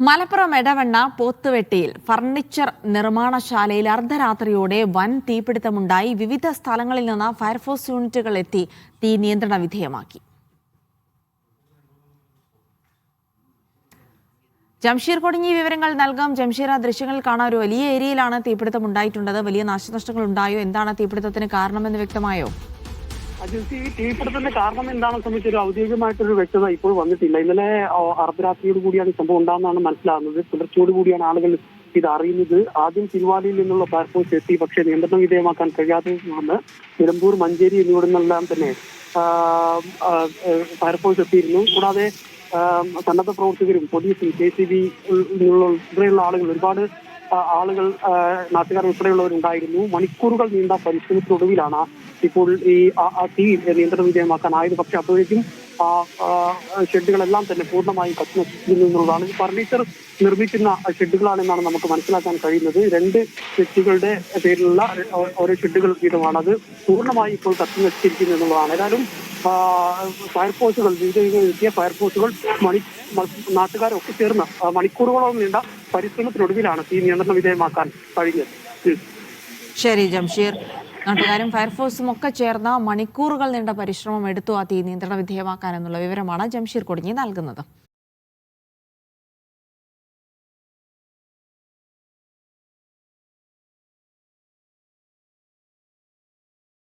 Malappuram Edavanna പോത്തുവെട്ടിയിൽ furniture നിർമ്മാണശാലയിൽ അർദ്ധരാത്രിയോടെ വൻ തീപിടുത്തമുണ്ടായി. വിവിധ സ്ഥലങ്ങളിൽ നിന്ന് ഫയർഫോഴ്സ് യൂണിറ്റുകൾ എത്തി തീ നിയന്ത്രണ വിധേയമാക്കി. ജംഷീർ കൊടിഞ്ഞി വിവരങ്ങൾ നൽകാം. ജംഷീർ, ദൃശ്യങ്ങൾ കാണാൻ ഒരു വലിയ ഏരിയയിലാണ് തീപിടുത്തം ഉണ്ടായിട്ടുള്ളത്. വലിയ നാശനഷ്ടങ്ങൾ ഉണ്ടായോ? എന്താണ് തീപിടുത്തത്തിന് കാരണമെന്ന് വ്യക്തമായോ? അജിൽസി, ഈ തീപിടുത്തത്തിന്റെ കാരണം എന്താണെന്ന് സംബന്ധിച്ച് ഒരു ഔദ്യോഗികമായിട്ടൊരു വ്യക്തത ഇപ്പോൾ വന്നിട്ടില്ല. ഇന്നലെ അർദ്ധരാത്രിയോട് കൂടിയാണ് ഈ സംഭവം ഉണ്ടാകുന്നതാണ് മനസ്സിലാകുന്നത്. പുലർച്ചയോട് കൂടിയാണ് ആളുകൾ ഇത് അറിയുന്നത്. ആദ്യം തിരുവാലിയിൽ നിന്നുള്ള ഫയർഫോഴ്സ് എത്തി, പക്ഷേ നിയന്ത്രണ വിധേയമാക്കാൻ കഴിയാതെ തുടർന്ന് നിലമ്പൂർ, മഞ്ചേരി എന്നിവിടങ്ങളിലെല്ലാം തന്നെ ഫയർഫോഴ്സ് എത്തിയിരുന്നു. കൂടാതെ സന്നദ്ധ പ്രവർത്തകരും പോലീസും KCB ഉൾപ്പെടെയുള്ള ആളുകൾ, ഒരുപാട് ആളുകൾ, നാട്ടുകാർ ഉൾപ്പെടെയുള്ളവരുണ്ടായിരുന്നു. മണിക്കൂറുകൾ നീണ്ട പരിശ്രമത്തിനൊടുവിലാണ് ഇപ്പോൾ ഈ തീ നിയന്ത്രണ വിധേയമാക്കാനായത്. പക്ഷെ അപ്പോഴേക്കും ഷെഡുകളെല്ലാം തന്നെ പൂർണ്ണമായും കത്തിനശിച്ചിരുന്നു എന്നുള്ളതാണ്. ഫർണിച്ചർ നിർമ്മിക്കുന്ന ഷെഡുകളാണെന്നാണ് നമുക്ക് മനസ്സിലാക്കാൻ കഴിയുന്നത്. 2 വ്യക്തികളുടെ പേരിലുള്ള ഓരോ ഷെഡുകൾ വീതമാണ്. അത് പൂർണ്ണമായി ഇപ്പോൾ കത്തിനശിച്ചിരിക്കുന്നു എന്നുള്ളതാണ്. ഏതായാലും ഫയർഫോഴ്സുകൾ, എത്തിയ ഫയർഫോഴ്സുകൾ, നാട്ടുകാരൊക്കെ ചേർന്ന് മണിക്കൂറുകളോളം നീണ്ട പരിശ്രമത്തിനൊടുവിലാണ് ഈ നിയന്ത്രണ വിധേയമാക്കാൻ കഴിഞ്ഞത്. ശരി ജംഷീർ, നാട്ടുകാരും ഫയർഫോഴ്സും ഒക്കെ ചേർന്ന് മണിക്കൂറുകൾ നീണ്ട പരിശ്രമം എടുത്തു ആ തീ നിയന്ത്രണ വിധേയമാക്കാനെന്നുള്ള വിവരമാണ് ജംഷീർ കൊടിഞ്ഞി നൽകുന്നത്.